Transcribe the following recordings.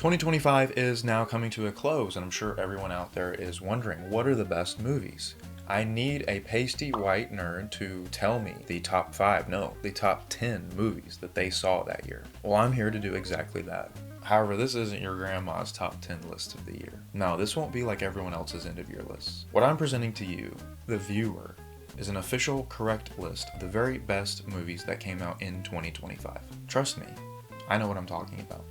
2025 is now coming to a close, and I'm sure everyone out there is wondering, what are the best movies? I need a pasty white nerd to tell me the top 5, no, the top 10 movies that they saw that year. Well, I'm here to do exactly that. However, this isn't your grandma's top 10 list of the year. No, this won't be like everyone else's end of year lists. What I'm presenting to you, the viewer, is an official, correct list of the very best movies that came out in 2025. Trust me, I know what I'm talking about.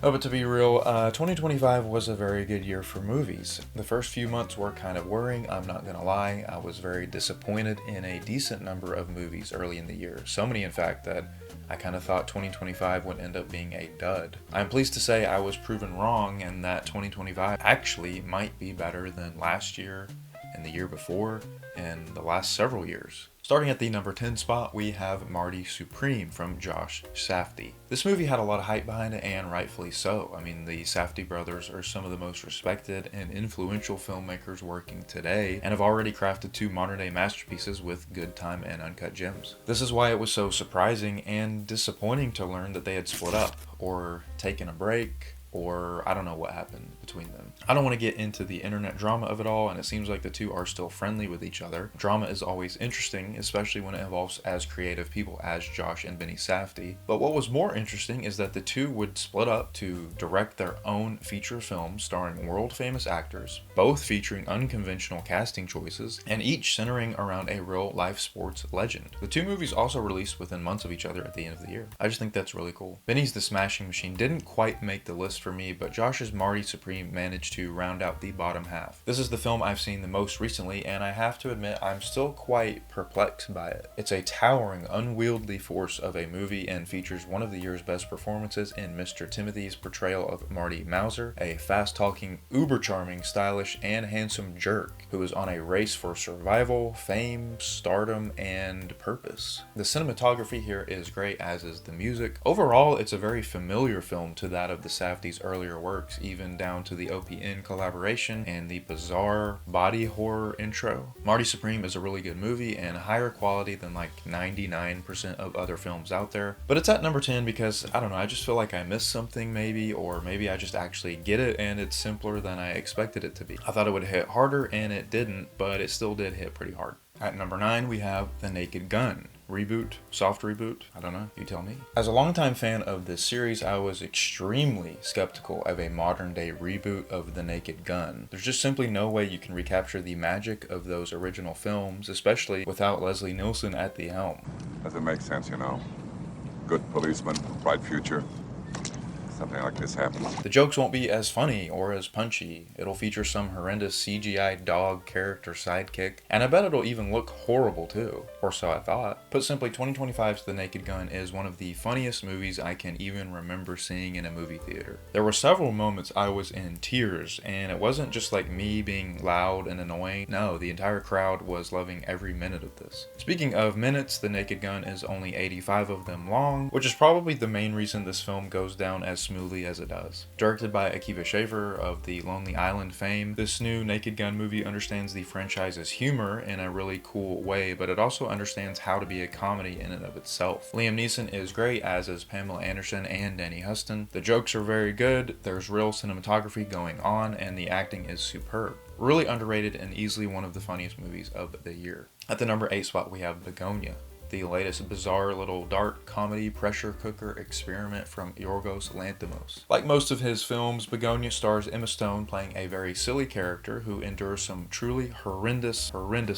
Oh, but to be real, 2025 was a very good year for movies. The first few months were kind of worrying, I'm not gonna lie. I was very disappointed in a decent number of movies early in the year. So many, in fact, that I kind of thought 2025 would end up being a dud. I'm pleased to say I was proven wrong and that 2025 actually might be better than last year and the year before and the last several years. Starting at the number 10 spot, we have Marty Supreme from Josh Safdie. This movie had a lot of hype behind it, and rightfully so. I mean, the Safdie brothers are some of the most respected and influential filmmakers working today, and have already crafted two modern-day masterpieces with Good Time and Uncut Gems. This is why it was so surprising and disappointing to learn that they had split up, or taken a break, or I don't know what happened between them. I don't want to get into the internet drama of it all, and it seems like the two are still friendly with each other. Drama is always interesting, especially when it involves as creative people as Josh and Benny Safdie. But what was more interesting is that the two would split up to direct their own feature films starring world-famous actors, both featuring unconventional casting choices, and each centering around a real-life sports legend. The two movies also released within months of each other at the end of the year. I just think that's really cool. Benny's The Smashing Machine didn't quite make the list for me, but Josh's Marty Supreme managed to round out the bottom half. This is the film I've seen the most recently, and I have to admit I'm still quite perplexed by it. It's a towering, unwieldy force of a movie and features one of the year's best performances in Mr. Timothy's portrayal of Marty Mauser, a fast-talking, uber-charming, stylish, and handsome jerk who is on a race for survival, fame, stardom, and purpose. The cinematography here is great, as is the music. Overall, it's a very familiar film to that of the Safdie's earlier works, even down to the OPN collaboration and the bizarre body horror intro. Marty Supreme is a really good movie and higher quality than like 99% of other films out there, but it's at number 10 because, I don't know, I just feel like I missed something maybe, or maybe I just actually get it and it's simpler than I expected it to be. I thought it would hit harder and it didn't, but it still did hit pretty hard. At number 9, we have The Naked Gun. Reboot, soft reboot, I don't know, you tell me. As a longtime fan of this series, I was extremely skeptical of a modern day reboot of The Naked Gun. There's just simply no way you can recapture the magic of those original films, especially without Leslie Nielsen at the helm. Doesn't make sense, you know. Good policeman, bright future. Something like this happens. The jokes won't be as funny or as punchy. It'll feature some horrendous CGI dog character sidekick, and I bet it'll even look horrible too. Or so I thought. Put simply, 2025's The Naked Gun is one of the funniest movies I can even remember seeing in a movie theater. There were several moments I was in tears, and it wasn't just like me being loud and annoying. No, the entire crowd was loving every minute of this. Speaking of minutes, The Naked Gun is only 85 of them long, which is probably the main reason this film goes down as smoothly as it does. Directed by Akiva Schaffer of the Lonely Island fame, this new Naked Gun movie understands the franchise's humor in a really cool way, but it also understands how to be a comedy in and of itself. Liam Neeson is great, as is Pamela Anderson and Danny Huston. The jokes are very good, there's real cinematography going on, and the acting is superb. Really underrated and easily one of the funniest movies of the year. At the number 8 spot, we have Begonia, the latest bizarre little dark comedy pressure cooker experiment from Yorgos Lanthimos. Like most of his films, Begonia stars Emma Stone playing a very silly character who endures some truly horrendous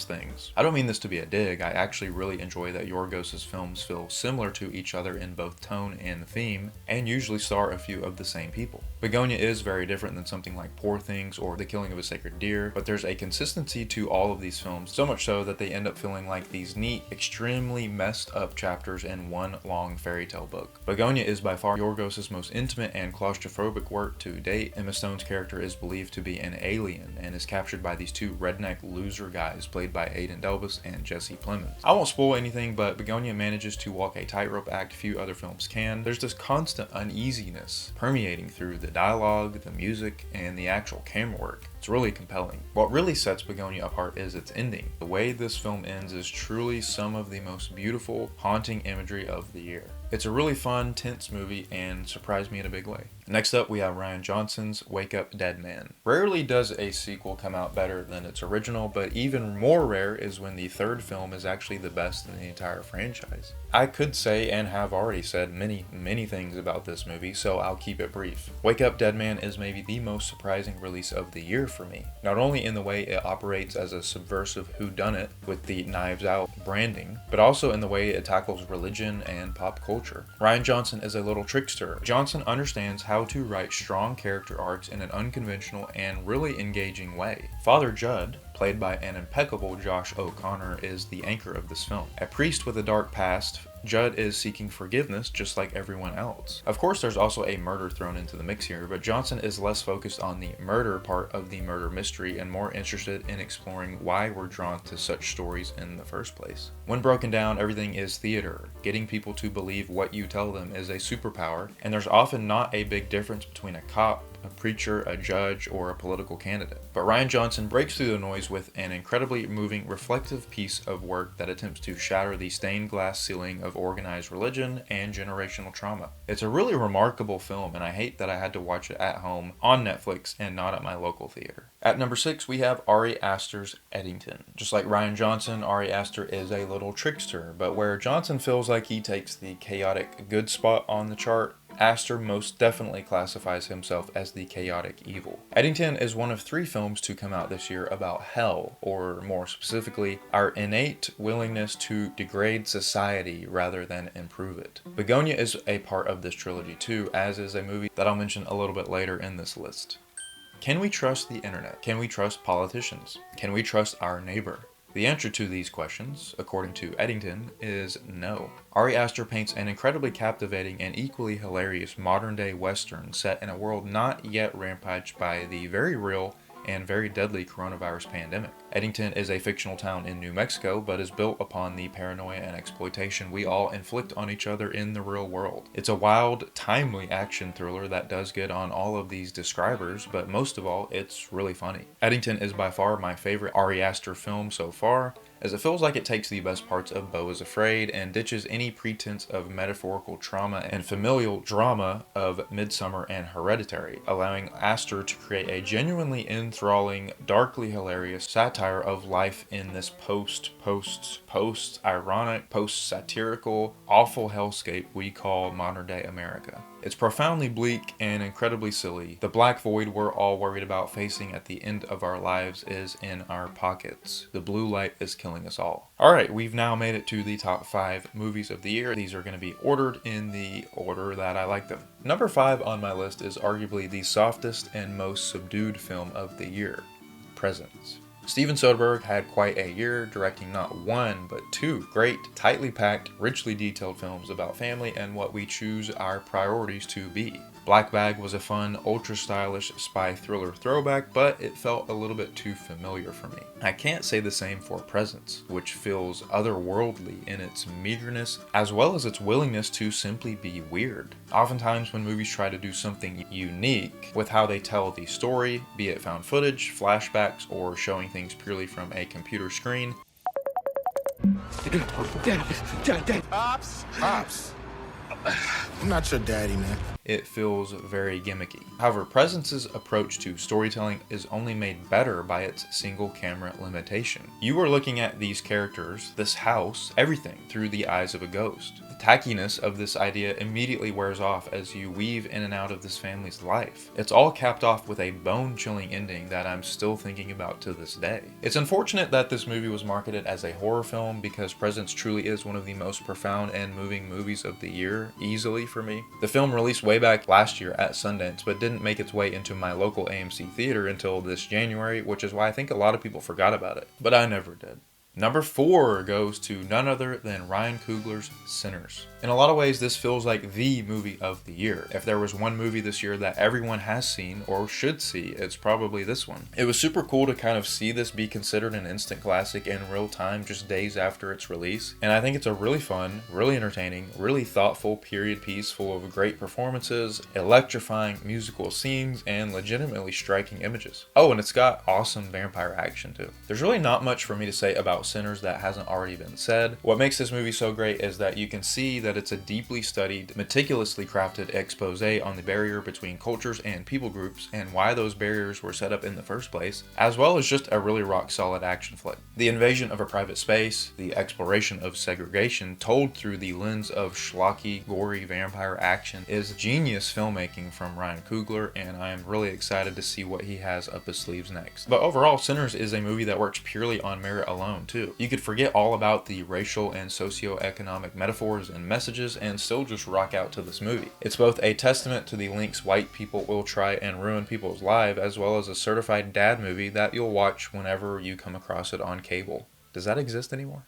things. I don't mean this to be a dig, I actually really enjoy that Yorgos' films feel similar to each other in both tone and theme, and usually star a few of the same people. Begonia is very different than something like Poor Things or The Killing of a Sacred Deer, but there's a consistency to all of these films, so much so that they end up feeling like these neat, extremely messed up chapters in one long fairy tale book. Begonia is by far Yorgos' most intimate and claustrophobic work to date. Emma Stone's character is believed to be an alien and is captured by these two redneck loser guys played by Aidan Delbus and Jesse Plemons. I won't spoil anything, but Begonia manages to walk a tightrope act few other films can. There's this constant uneasiness permeating through the dialogue, the music, and the actual camera work. It's really compelling. What really sets Begonia apart is its ending. The way this film ends is truly some of the most beautiful, haunting imagery of the year. It's a really fun, tense movie and surprised me in a big way. Next up, we have Rian Johnson's Wake Up Dead Man. Rarely does a sequel come out better than its original, but even more rare is when the third film is actually the best in the entire franchise. I could say and have already said many things about this movie, so I'll keep it brief. Wake Up Dead Man is maybe the most surprising release of the year for me, not only in the way it operates as a subversive whodunit with the Knives Out branding, but also in the way it tackles religion and pop culture. Rian Johnson is a little trickster. Johnson understands how to write strong character arcs in an unconventional and really engaging way. Father Judd, played by an impeccable Josh O'Connor, is the anchor of this film. A priest with a dark past, Judd is seeking forgiveness just like everyone else. Of course, there's also a murder thrown into the mix here, but Johnson is less focused on the murder part of the murder mystery and more interested in exploring why we're drawn to such stories in the first place. When broken down, everything is theater. Getting people to believe what you tell them is a superpower, and there's often not a big difference between a cop, a preacher, a judge, or a political candidate. But Rian Johnson breaks through the noise with an incredibly moving, reflective piece of work that attempts to shatter the stained glass ceiling of organized religion and generational trauma. It's a really remarkable film, and I hate that I had to watch it at home on Netflix and not at my local theater. At number 6, we have Ari Aster's Eddington. Just like Rian Johnson, Ari Aster is a little trickster, but where Johnson feels like he takes the chaotic good spot on the chart, Aster most definitely classifies himself as the chaotic evil. Eddington is one of 3 films to come out this year about hell, or more specifically, our innate willingness to degrade society rather than improve it. Begonia is a part of this trilogy too, as is a movie that I'll mention a little bit later in this list. Can we trust the internet? Can we trust politicians? Can we trust our neighbor? The answer to these questions, according to Eddington, is no. Ari Aster paints an incredibly captivating and equally hilarious modern-day western set in a world not yet rampaged by the very real and very deadly coronavirus pandemic. Eddington is a fictional town in New Mexico, but is built upon the paranoia and exploitation we all inflict on each other in the real world. It's a wild, timely action thriller that does good on all of these describers, but most of all, it's really funny. Eddington is by far my favorite Ari Aster film so far, as it feels like it takes the best parts of Beau is Afraid and ditches any pretense of metaphorical trauma and familial drama of Midsommar and Hereditary, allowing Aster to create a genuinely enthralling, darkly hilarious satire of life in this post-ironic, post-satirical, awful hellscape we call modern-day America. It's profoundly bleak and incredibly silly. The black void we're all worried about facing at the end of our lives is in our pockets. The blue light is killing us all. Alright, we've now made it to the top 5 movies of the year. These are going to be ordered in the order that I like them. Number 5 on my list is arguably the softest and most subdued film of the year, Presents. Steven Soderbergh had quite a year, directing not 1, but 2 great, tightly packed, richly detailed films about family and what we choose our priorities to be. Black Bag was a fun, ultra-stylish spy thriller throwback, but it felt a little bit too familiar for me. I can't say the same for Presents, which feels otherworldly in its meagerness, as well as its willingness to simply be weird. Oftentimes when movies try to do something unique with how they tell the story, be it found footage, flashbacks, or showing things purely from a computer screen, Dad. Pops. I'm not your daddy, man. It feels very gimmicky. However, Presence's approach to storytelling is only made better by its single camera limitation. You are looking at these characters, this house, everything through the eyes of a ghost. The tackiness of this idea immediately wears off as you weave in and out of this family's life. It's all capped off with a bone-chilling ending that I'm still thinking about to this day. It's unfortunate that this movie was marketed as a horror film because Presence truly is one of the most profound and moving movies of the year, easily for me. The film released way back last year at Sundance, but didn't make its way into my local AMC theater until this January, which is why I think a lot of people forgot about it. But I never did. Number 4 goes to none other than Ryan Coogler's Sinners. In a lot of ways, this feels like the movie of the year. If there was one movie this year that everyone has seen or should see, it's probably this one. It was super cool to kind of see this be considered an instant classic in real time just days after its release. And I think it's a really fun, really entertaining, really thoughtful period piece full of great performances, electrifying musical scenes, and legitimately striking images. Oh, and it's got awesome vampire action too. There's really not much for me to say about about Sinners that hasn't already been said. What makes this movie so great is that you can see that it's a deeply studied, meticulously crafted expose on the barrier between cultures and people groups and why those barriers were set up in the first place, as well as just a really rock solid action flick. The invasion of a private space, the exploration of segregation told through the lens of schlocky, gory vampire action is genius filmmaking from Ryan Coogler, and I am really excited to see what he has up his sleeves next. But overall, Sinners is a movie that works purely on merit alone too. You could forget all about the racial and socio-economic metaphors and messages and still just rock out to this movie. It's both a testament to the lengths white people will try and ruin people's lives, as well as a certified dad movie that you'll watch whenever you come across it on cable. Does that exist anymore?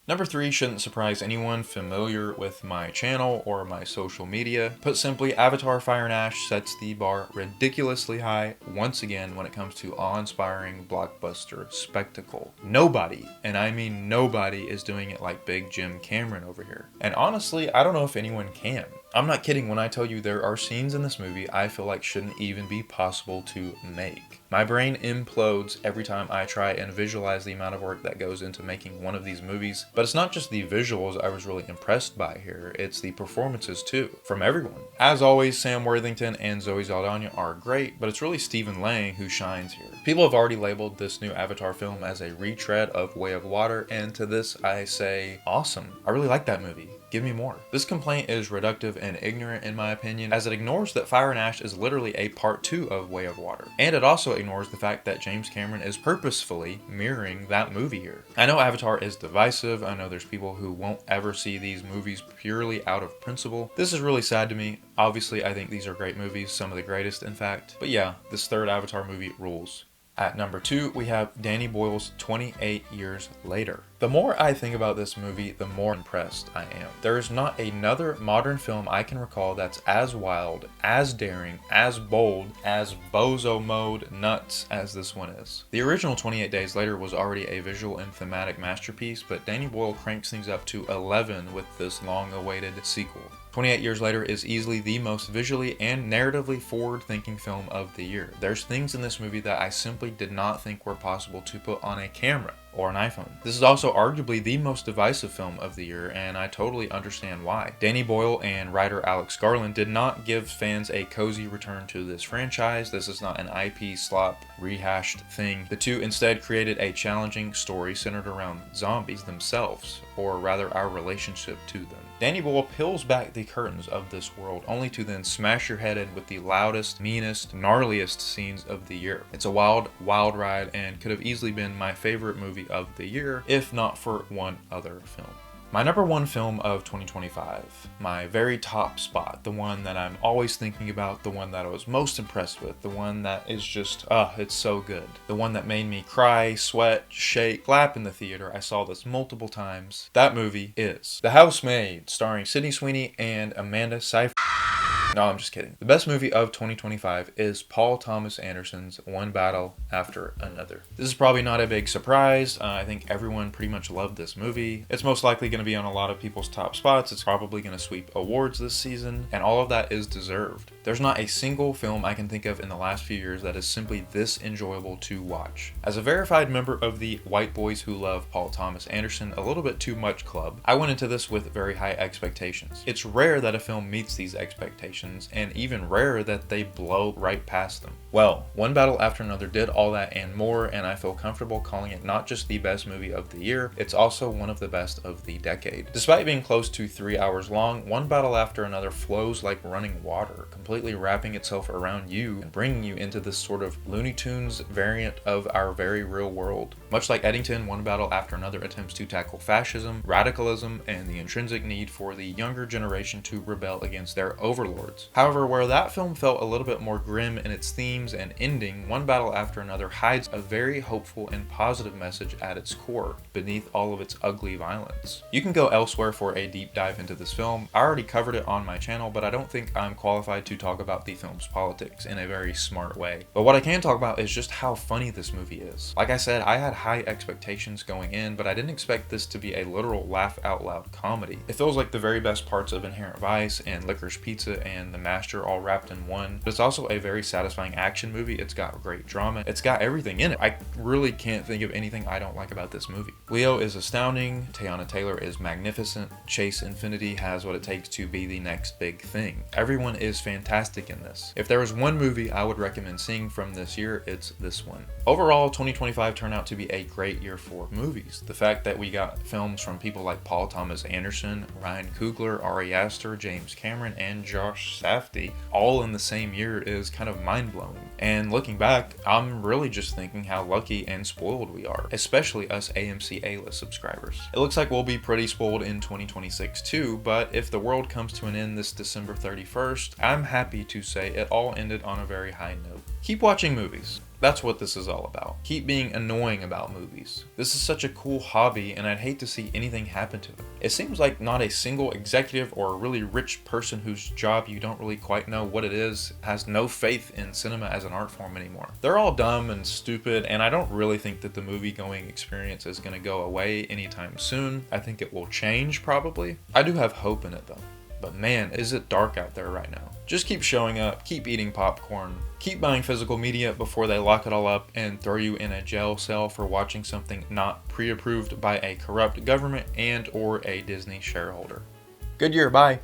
Number 3 shouldn't surprise anyone familiar with my channel or my social media. Put simply, Avatar: Fire and Ash sets the bar ridiculously high once again when it comes to awe-inspiring blockbuster spectacle. Nobody, and I mean nobody, is doing it like Big Jim Cameron over here. And honestly, I don't know if anyone can. I'm not kidding when I tell you there are scenes in this movie I feel like shouldn't even be possible to make. My brain implodes every time I try and visualize the amount of work that goes into making one of these movies. But it's not just the visuals I was really impressed by here, it's the performances too, from everyone. As always, Sam Worthington and Zoe Saldana are great, but it's really Stephen Lang who shines here. People have already labeled this new Avatar film as a retread of Way of Water, and to this I say, awesome. I really like that movie. Give me more. This complaint is reductive and ignorant in my opinion, as it ignores that Fire and Ash is literally a part 2 of Way of Water. And it also ignores the fact that James Cameron is purposefully mirroring that movie here. I know Avatar is divisive, I know there's people who won't ever see these movies purely out of principle. This is really sad to me. Obviously, I think these are great movies, some of the greatest in fact. But yeah, this third Avatar movie rules. At number 2, we have Danny Boyle's 28 Years Later. The more I think about this movie, the more impressed I am. There is not another modern film I can recall that's as wild, as daring, as bold, as bozo mode nuts as this one is. The original 28 Days Later was already a visual and thematic masterpiece, but Danny Boyle cranks things up to 11 with this long-awaited sequel. 28 Years Later is easily the most visually and narratively forward-thinking film of the year. There's things in this movie that I simply did not think were possible to put on a camera or an iPhone. This is also arguably the most divisive film of the year, and I totally understand why. Danny Boyle and writer Alex Garland did not give fans a cozy return to this franchise. This is not an IP slop rehashed thing. The two instead created a challenging story centered around zombies themselves, or rather our relationship to them. Danny Boyle peels back the curtains of this world only to then smash your head in with the loudest, meanest, gnarliest scenes of the year. It's a wild, wild ride and could have easily been my favorite movie of the year, if not for one other film. My number 1 film of 2025, my very top spot, the one that I'm always thinking about, the one that I was most impressed with, the one that is just, it's so good. The one that made me cry, sweat, shake, clap in the theater. I saw this multiple times. That movie is The Housemaid, starring Sydney Sweeney and Amanda Seyfried. No, I'm just kidding. The best movie of 2025 is Paul Thomas Anderson's One Battle After Another. This is probably not a big surprise. I think everyone pretty much loved this movie. It's most likely going to be on a lot of people's top spots. It's probably going to sweep awards this season, and all of that is deserved. There's not a single film I can think of in the last few years that is simply this enjoyable to watch. As a verified member of the White Boys Who Love Paul Thomas Anderson a little bit too much club, I went into this with very high expectations. It's rare that a film meets these expectations, and even rarer that they blow right past them. Well, One Battle After Another did all that and more, and I feel comfortable calling it not just the best movie of the year, it's also one of the best of the decade. Despite being close to 3 hours long, One Battle After Another flows like running water, completely wrapping itself around you and bringing you into this sort of Looney Tunes variant of our very real world. Much like Eddington, One Battle After Another attempts to tackle fascism, radicalism, and the intrinsic need for the younger generation to rebel against their overlords. However, where that film felt a little bit more grim in its themes and ending, One Battle After Another hides a very hopeful and positive message at its core, beneath all of its ugly violence. You can go elsewhere for a deep dive into this film. I already covered it on my channel, but I don't think I'm qualified to talk about the film's politics in a very smart way. But what I can talk about is just how funny this movie is. Like I said, I had high expectations going in, but I didn't expect this to be a literal laugh out loud comedy. It feels like the very best parts of Inherent Vice and Licorice Pizza and and The Master all wrapped in one. But it's also a very satisfying action movie. It's got great drama. It's got everything in it. I really can't think of anything I don't like about this movie. Leo is astounding. Teyana Taylor is magnificent. Chase Infinity has what it takes to be the next big thing. Everyone is fantastic in this. If there was one movie I would recommend seeing from this year, it's this one. Overall, 2025 turned out to be a great year for movies. The fact that we got films from people like Paul Thomas Anderson, Ryan Coogler, Ari Aster, James Cameron, and Josh Safdie all in the same year is kind of mind-blowing. And looking back, I'm really just thinking how lucky and spoiled we are, especially us AMC A-list subscribers. It looks like we'll be pretty spoiled in 2026 too, but if the world comes to an end this December 31st, I'm happy to say it all ended on a very high note. Keep watching movies. That's what this is all about. Keep being annoying about movies. This is such a cool hobby, and I'd hate to see anything happen to it. It seems like not a single executive or a really rich person whose job you don't really quite know what it is has no faith in cinema as an art form anymore. They're all dumb and stupid, and I don't really think that the movie-going experience is going to go away anytime soon. I think it will change, probably. I do have hope in it, though. But man, is it dark out there right now. Just keep showing up, keep eating popcorn, keep buying physical media before they lock it all up and throw you in a jail cell for watching something not pre-approved by a corrupt government and or a Disney shareholder. Good year, bye.